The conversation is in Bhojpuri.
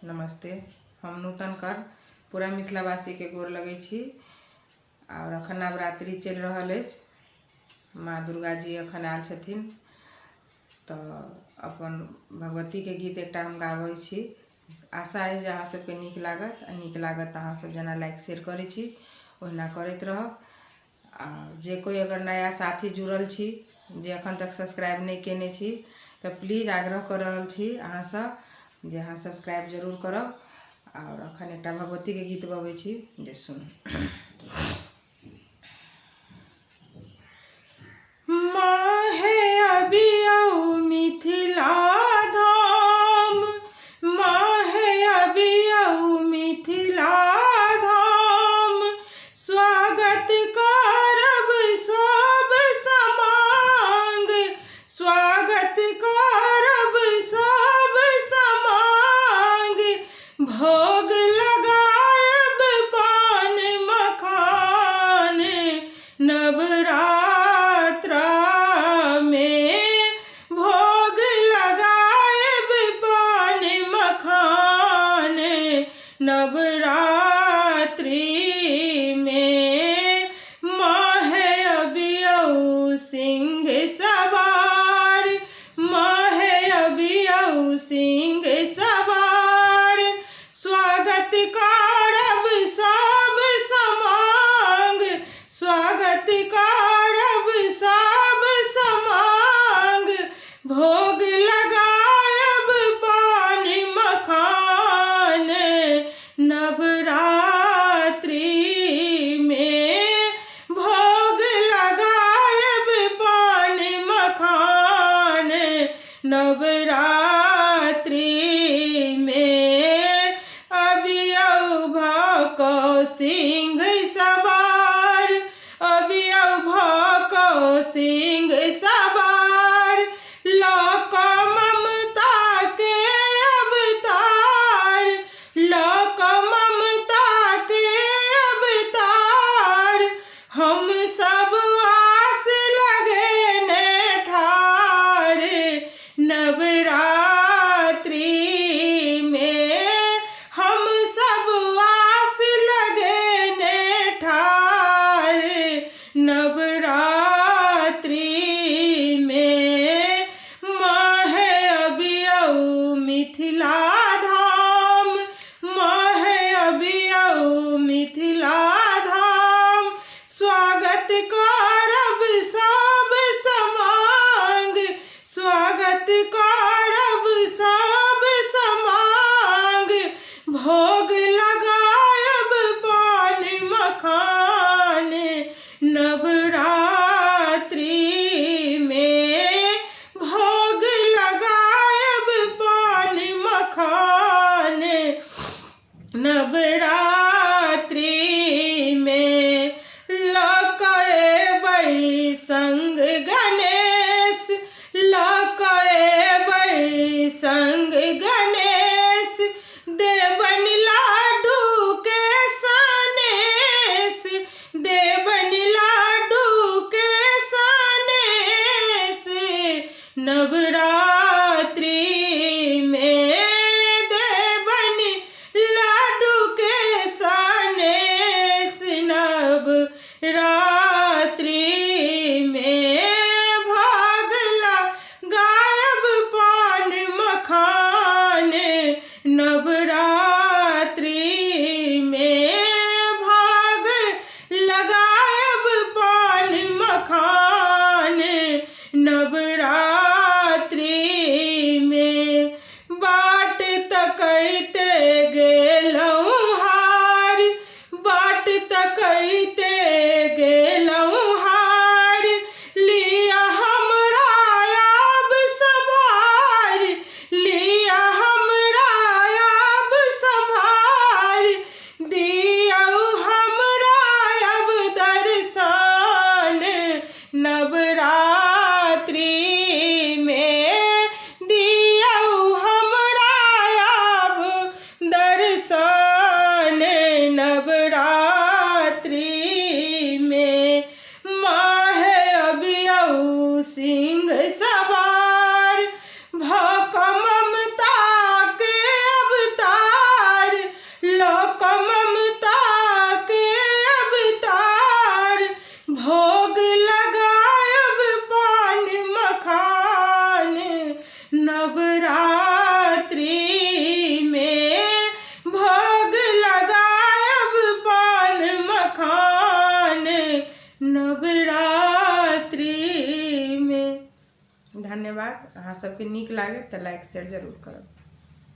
नमस्ते। हम नूतन कर पूरा मिथिलावासी के गोर लगे छी। और अखन नवरात्रि चल रहा है। माँ दुर्गा जी अखन आयल छथिन तो अपन भगवती के गीत एकटा हम गाबै छी। आशा है जे अहाँ सबके नीक लागत। अहाँ सब जना लाइक शेयर करे छी ओहिना करैत रहब। आ जे कोई अगर नया साथी जुड़ल छी जे अखन तक सब्सक्राइब नहीं केने छी तो प्लीज आग्रह कर रहल छी अहाँ सब जे अहाँ सब्सक्राइब जरूर करब। और अखन एकटा भगवती के गीत गबै छी जे सुनू। माहे अबियौ मिथिला धाम, माहे अबियौ मिथिला धाम, स्वागत करब सब समांग, स्वागत करब सब समांग, भोग लगायब पान मखान, नवरात्र में भोग लगायब पान मखान, नवरात्रि में माहे अबियौ सिंह सवार, माहे अबियौ सिंह सवार, स्वागत करब सब समांग, स्वागत करब सब समांग, भोग लगायब पान मखान, नवरात्रि में भोग लगायब पान मखान, नवरात्रि में अबियौ भको सिंह सवार, अबियौ भको सिंह सवार, लोक ममता के अवतार, लोक ममता के अवतार, हम सब आस लगेने ठार, नवरात्रि में हम सब आस लगेने ठार, नवरात्रि में माहे अबियौ मिथिला धाम, माहे अबियौ मिथिला धाम, स्वागत करब सब समांग, स्वागत करब सब समांग, भोग लगायब पान मखान, नवरात्रि में भोग लगायब पान मखान, नवरात्रि में लक एबै संग गणेश, लक एबै संग गणेश, देवन लाडू के सनेश, देवन लाडू के सनेश, नवरात्रि में देवन लाडू के सनेश, नवरात्रि में भाग लगायब पान मखान, धन्यवाद। अहाँ सबके नीक लागे तो लाइक शेयर जरूर करब।